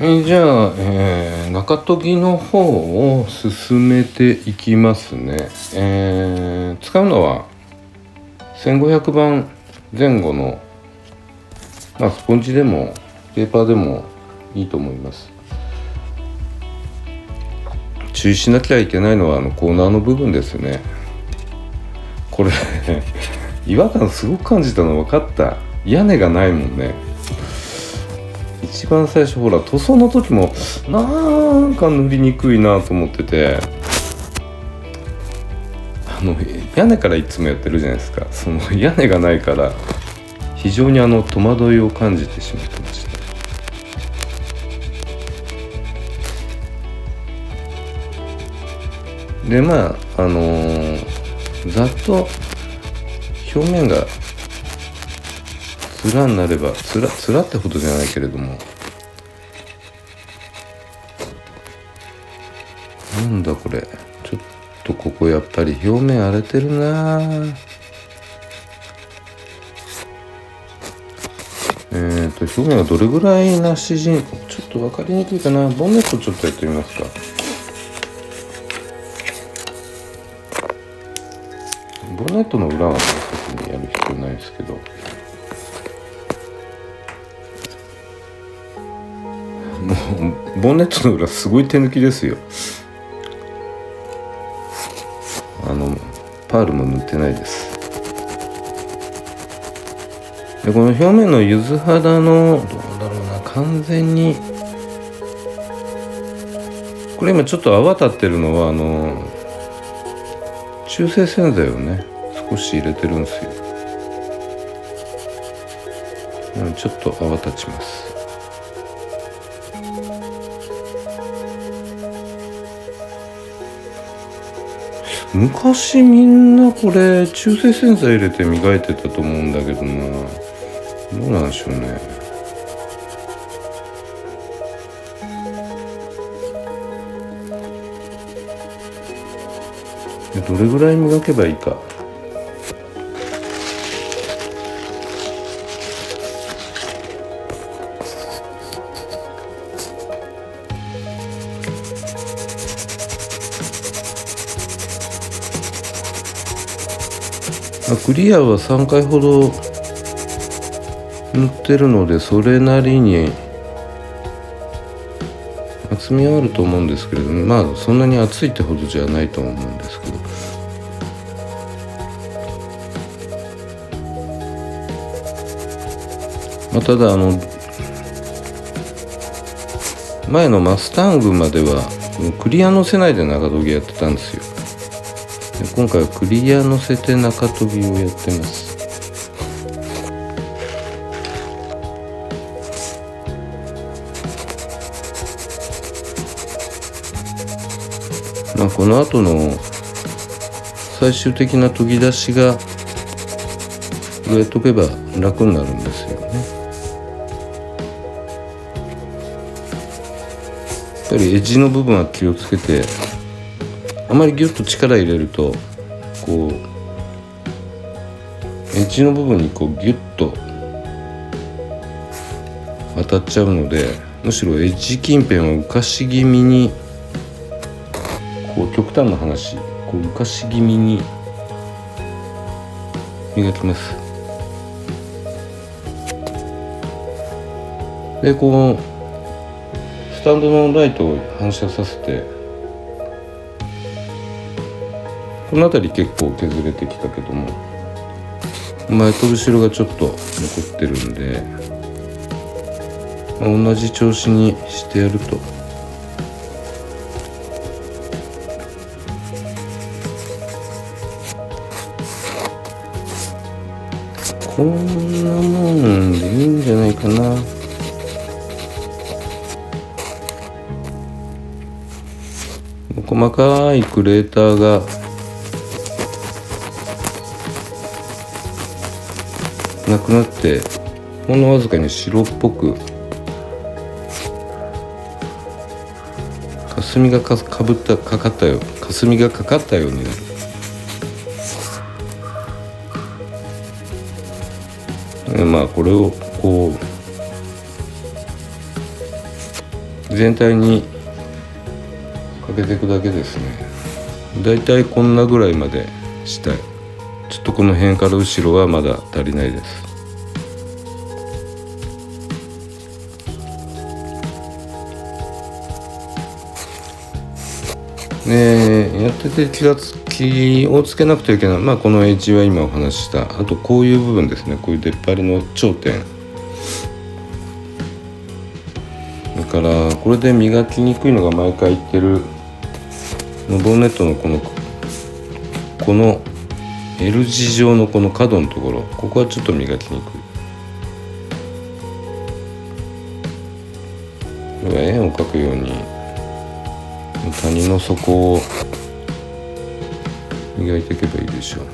じゃあ、中研ぎの方を進めていきますね。使うのは1500番前後の、スポンジでもペーパーでもいいと思います。注意しなきゃいけないのはコーナーの部分ですね。これ違和感すごく感じたの分かった。屋根がないもんね。一番最初ほら塗装の時もなんか塗りにくいなと思ってて、屋根からいつもやってるじゃないですか。その屋根がないから非常に戸惑いを感じてしまってました。でざっと表面がつらになれば、つらってほどじゃないけれども、なんだこれ、ちょっとここやっぱり表面荒れてるな。表面はどれぐらいなしじん、ちょっと分かりにくいかな。ボンネットちょっとやってみますか。ボンネットの裏は特にやる必要ないですけど、もうボンネットの裏すごい手抜きですよ。パールも塗ってないです。でこの表面の柚子肌のどうだろうな、完全にこれ今ちょっと泡立ってるのは中性洗剤をね少し入れてるんですよ。ちょっと泡立ちます。昔みんなこれ中性洗剤入れて磨いてたと思うんだけどな、どうなんでしょうね。どれぐらい磨けばいいか。クリアは3回ほど塗ってるので、それなりに厚みはあると思うんですけれども、そんなに厚いってほどじゃないと思うんですけど、ただ前のマスタングまではクリア乗せないで中研ぎやってたんですよ。で今回はクリア乗せて中研ぎをやってます。この後の最終的な研ぎ出しがやっとけば楽になるんですよね。やっぱりエッジの部分は気をつけて、あまりギュッと力入れるとエッジの部分にギュッと当たっちゃうので、むしろエッジ近辺を浮かし気味に極端な話浮かし気味に磨きます。でスタンドのライトを反射させて、この辺り結構削れてきたけども、前と後ろがちょっと残ってるんで、同じ調子にしてやるとこんなもんでいいんじゃないかな。細かいクレーターがなくなって、ほんのわずかに白っぽく霞がかかったようになる。これを全体にかけていくだけですね。だいたいこんなぐらいまでしたい。ちょっとこの辺から後ろはまだ足りないです。やってて気をつけなくてはいけない、このエッジは今お話しした、あとこういう部分ですね、こういう出っ張りの頂点だから、これで磨きにくいのが毎回言ってるボンネットのこの L 字状のこの角のところ、ここはちょっと磨きにくい。これは円を描くように谷の底を磨いていけばいいでしょう。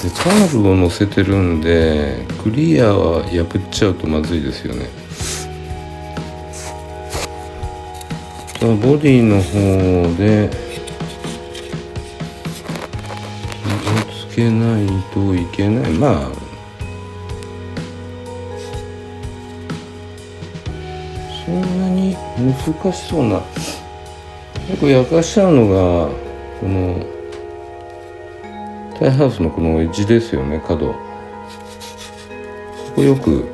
でカーブを乗せてるんでクリアは破っちゃうとまずいですよね。ボディの方で気をつけないといけない。そんなに難しそうな、結構焼かしちゃうのがこのタイハウスのこのエッジですよね、角。ここよく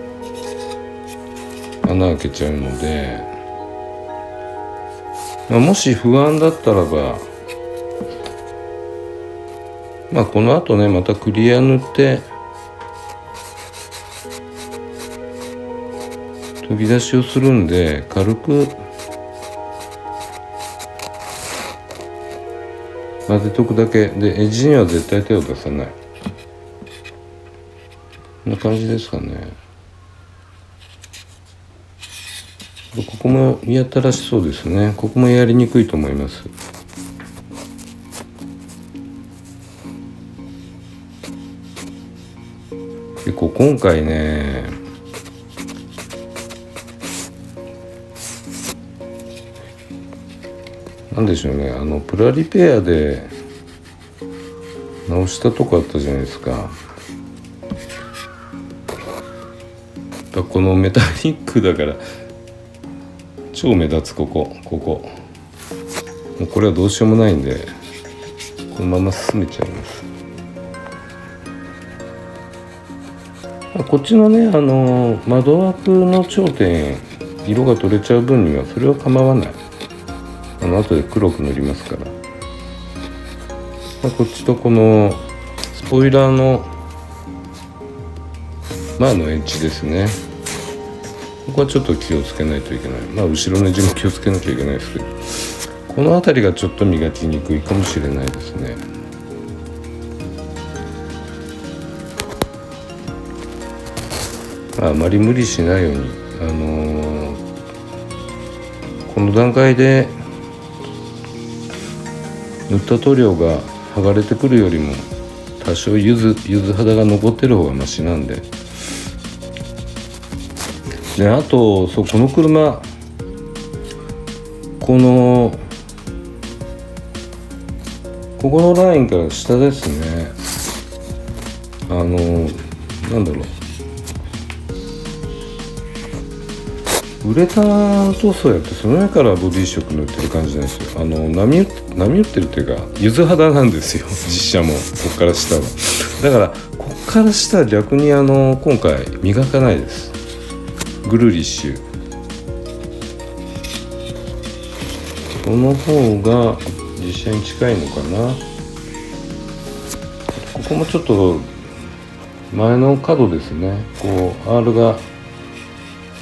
穴開けちゃうので、もし不安だったらばこの後ね、またクリア塗って飛び出しをするんで、軽く混ぜとくだけで、エッジには絶対手を出さない。こんな感じですかね。ここもやったらしそうですね。ここもやりにくいと思います。結構今回ね、なんでしょうね、プラリペアで直したとこあったじゃないですか。このメタリックだから超目立つ。ここもうこれはどうしようもないんで、このまま進めちゃいます。こっちのね、窓枠の頂点色が取れちゃう分にはそれは構わない。後で黒く塗りますから。こっちとこのスポイラーの前のエッジですね、ここはちょっと気をつけないといけない。後ろのエッジも気をつけなきゃいけないですけど、この辺りがちょっと磨きにくいかもしれないですね。あまり無理しないように、この段階で塗った塗料が剥がれてくるよりも多少柚子肌が残ってる方がマシなんで。であとこの車、ここのラインから下ですね、なんだろう、ウレタン塗装やって、その上からボディショック塗ってる感じなんですよ。波打ってるっていうか柚子肌なんですよ実写も。こっから下はだから、こっから下は逆に今回磨かないです。グルリッシュ、この方が実写に近いのかな。ここもちょっと前の角ですね、R が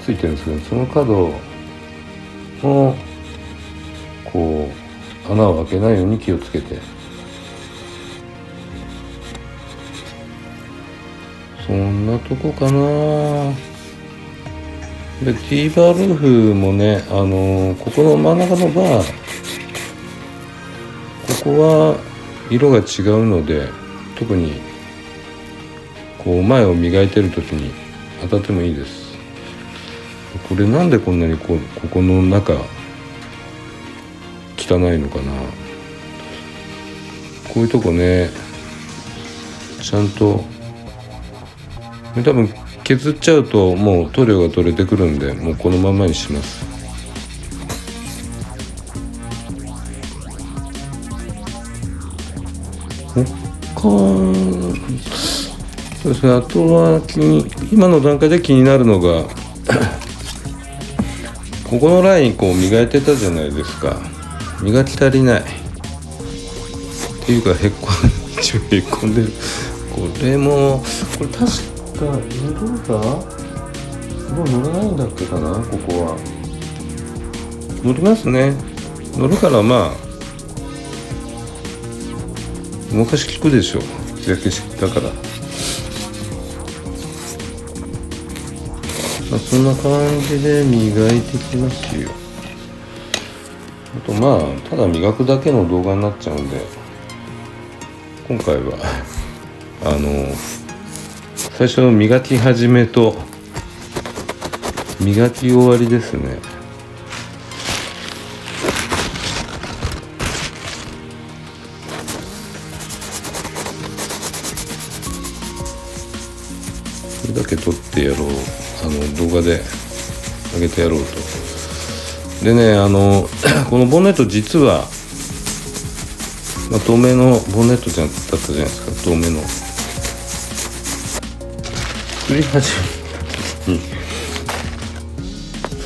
ついてるんですけど、その角を穴を開けないように気をつけて、そんなとこかな。でティーバールーフもね、ここの真ん中のバー、ここは色が違うので、特に前を磨いてる時に当たってもいいです。これなんでこんなにここの中汚いのかな。こういうとこね、ちゃんと多分削っちゃうともう塗料が取れてくるんで、もうこのままにします。そうですね。あとは今の段階で気になるのがここのラインこう磨いてたじゃないですか。磨き足りないっていうか、一応へこんでる。これ確か色がすごい乗らないんだっけかな。ここは乗りますね。乗るから、まあ昔効くでしょ、日焼け式だから。そんな感じで磨いてきますよ。あとただ磨くだけの動画になっちゃうんで、今回は最初の磨き始めと磨き終わりですね。これだけ撮ってやろう、動画で上げてやろうと。でね、このボンネット実は、透明のボンネットだったじゃないですか。透明の作り始めた時に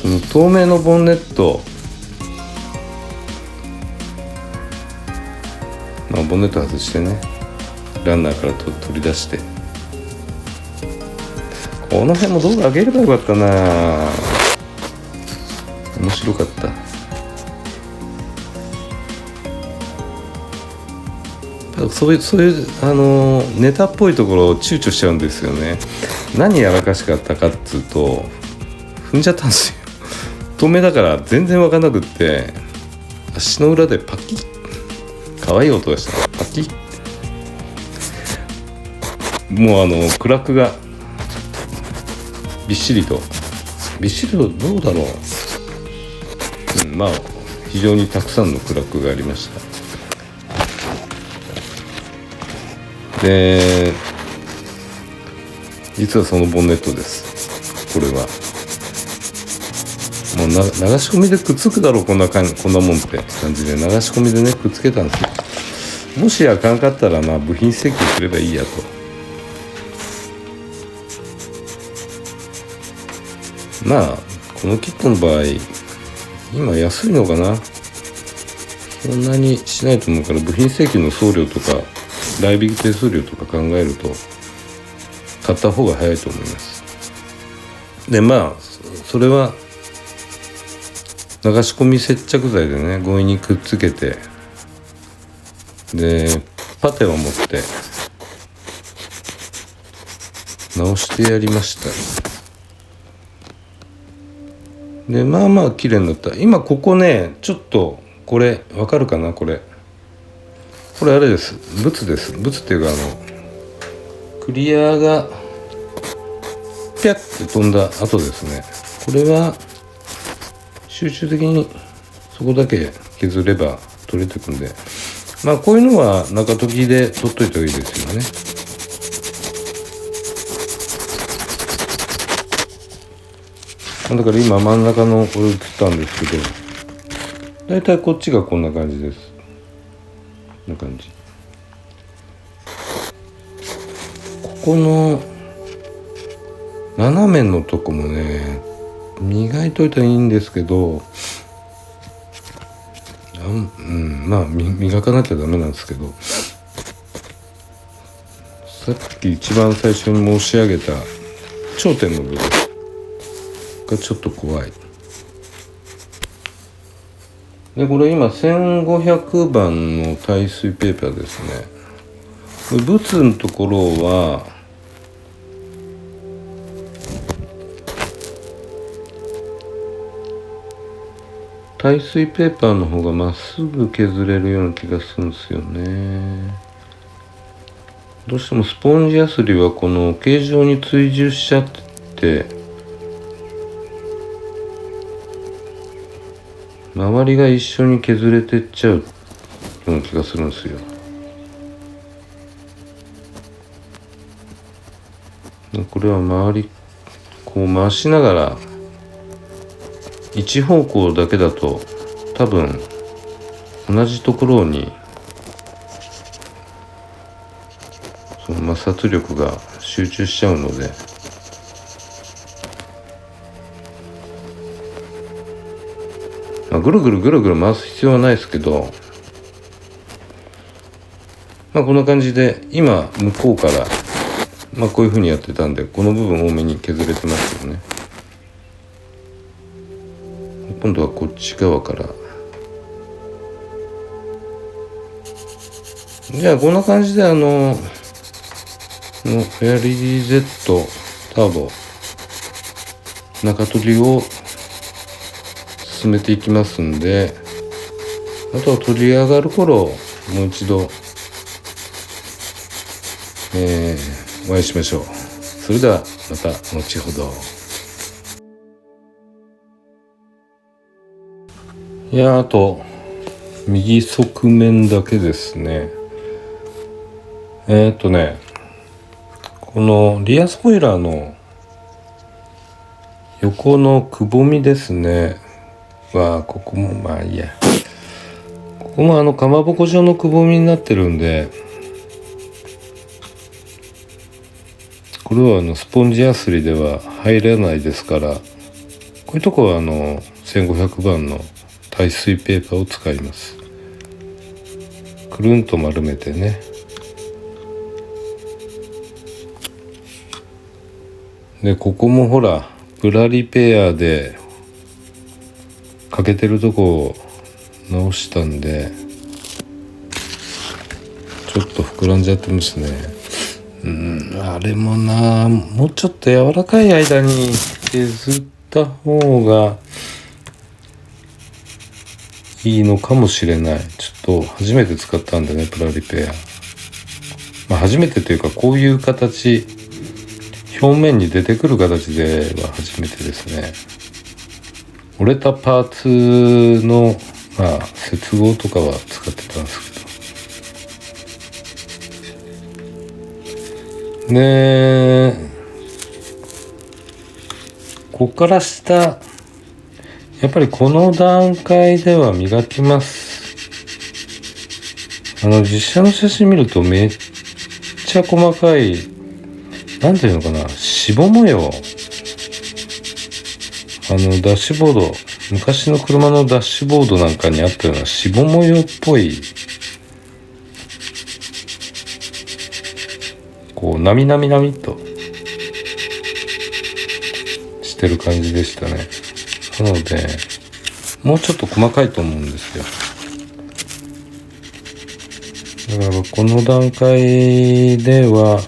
その透明のボンネット、ボンネット外してね、ランナーから取り出して、この辺も動画上げればよかったな。面白かった。そういうネタっぽいところを躊躇しちゃうんですよね。何やらかしかったかっつうと、踏んじゃったんですよ。透明だから全然分かんなくって、足の裏でパキッ、可愛い音がした。パキッ、もうクラックがびっしりとどうだろう、非常にたくさんのクラックがありました。で、実はそのボンネットです。これはもう流し込みでくっつくだろう、こんなもんって感じで流し込みでね、くっつけたんですよ。もしあかんかったら部品請求すればいいやと。このキットの場合今安いのかな、そんなにしないと思うから、部品請求の送料とか代引き手数料とか考えると買った方が早いと思います。でそれは流し込み接着剤でね、強引にくっつけて、でパテを持って直してやりました。で綺麗になった。今ここね、ちょっとこれわかるかな、これあれです、ブツです。ブツっていうかクリアがピャッて飛んだ後ですね。これは集中的にそこだけ削れば取れてくんで、こういうのは中研ぎで取っといた方がいいですよね。だから今真ん中のこれ映ったんですけど、だいたいこっちがこんな感じです。こんな感じ。ここの斜めのとこもね、磨いといたらいいんですけど、磨かなきゃダメなんですけど、さっき一番最初に申し上げた頂点の部分がちょっと怖い。でこれ今1500番の耐水ペーパーですね。ブツのところは耐水ペーパーの方がまっすぐ削れるような気がするんですよね。どうしてもスポンジヤスリはこの形状に追従しちゃって周りが一緒に削れてっちゃうような気がするんですよ。これは周りこう回しながら、一方向だけだと多分同じところにその摩擦力が集中しちゃうので、ぐるぐるぐるぐる回す必要はないですけど、こんな感じで今向こうから、こういう風にやってたんで、この部分多めに削れてますよね。今度はこっち側から。じゃあこんな感じでフェアリー Z ターボ中取りを進めていきますんで、あとは取り上がる頃もう一度、お会いしましょう。それではまた後ほど。いや、あと右側面だけですね。このリアスポイラーの横のくぼみですねは、ここもいいや、ここもかまぼこ状のくぼみになってるんで、これはスポンジヤスリでは入らないですから、こういうとこは1500番の耐水ペーパーを使います。くるんと丸めてね。でここもほらプラリペアで欠けてるとこを直したんで、ちょっと膨らんじゃってますね。あれもな、もうちょっと柔らかい間に削った方がいいのかもしれない。ちょっと初めて使ったんでね、プラリペア。初めてというか、こういう形、表面に出てくる形では初めてですね。折れたパーツの接合とかは使ってたんですけど、でここから下、やっぱりこの段階では磨きます。実写の写真見るとめっちゃ細かい、なんていうのかな、しぼ模様、ダッシュボード、昔の車のダッシュボードなんかにあったようなしぼ模様っぽい、こうなみなみなみっとしてる感じでしたね。なのでもうちょっと細かいと思うんですよ。だからこの段階では、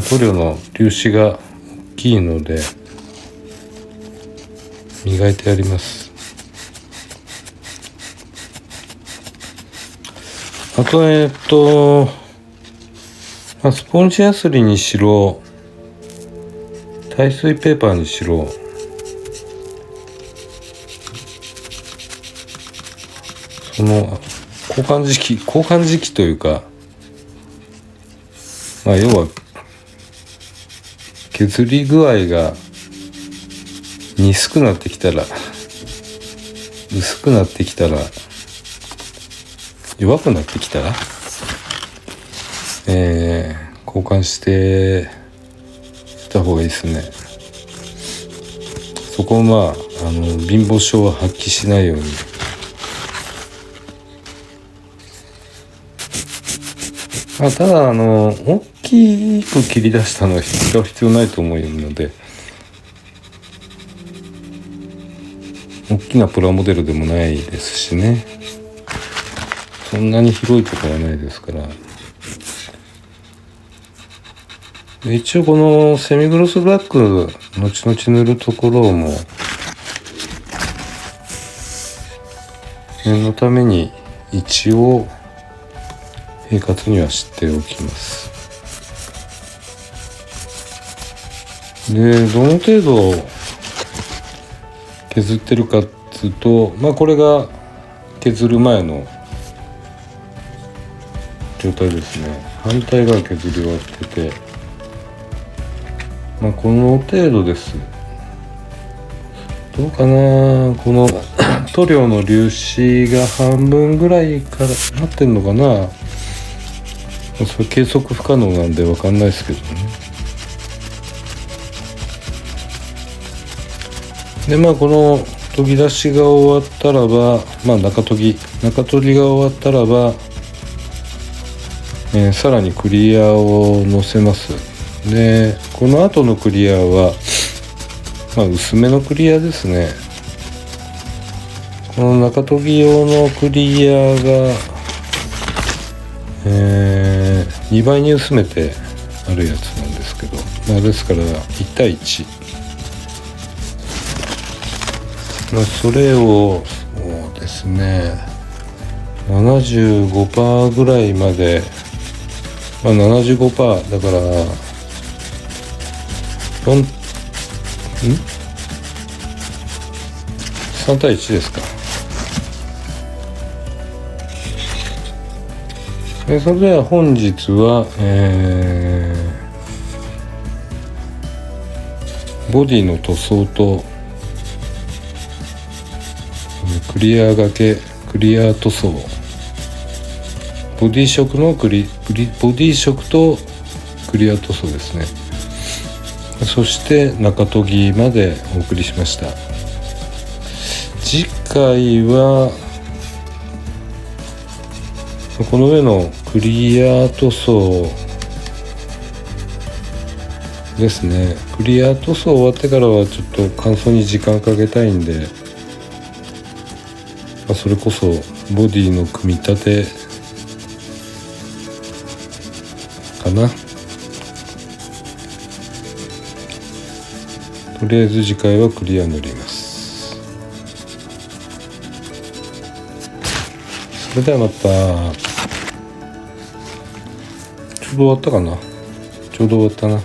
塗料の粒子が大きいので磨いてやります。あとスポンジヤスリにしろ耐水ペーパーにしろ、その交換時期というか、要は削り具合がにすくなってきたら、薄くなってきたら、弱くなってきたら、交換してた方がいいですね。そこを貧乏症は発揮しないように。ただ大きく切り出したのは使う必要ないと思うので、大きなプラモデルでもないですしね、そんなに広いところはないですから。一応このセミグロスブラック後々塗るところも念のために一応生活には知っておきます。でどの程度削ってるかっつうと、これが削る前の状態ですね。反対側削り終わってて、まあこの程度です。どうかな、この塗料の粒子が半分ぐらいからなってんのかな。それ計測不可能なんで分かんないですけどね。でまあこの研ぎ出しが終わったらば、まあ中研ぎが終わったらば、さらにクリアをのせます。でこの後のクリアは、まあ、薄めのクリアですね。この中研ぎ用のクリアが、2倍に薄めてあるやつなんですけど、まあ、ですから1対1、まあ、それをそうですね 75% ぐらいまで、まあ、75% だから3対1ですか。それでは本日は、ボディの塗装とクリア掛けクリア塗装、ボディ色のボディ色とクリア塗装ですね。そして中研ぎまでお送りしました。次回はこの上のクリア塗装ですね。クリア塗装終わってからはちょっと乾燥に時間かけたいんで、それこそボディの組み立てかな。とりあえず次回はクリア塗ります。それではまた。ちょうど終わったかな。ちょうど終わったな。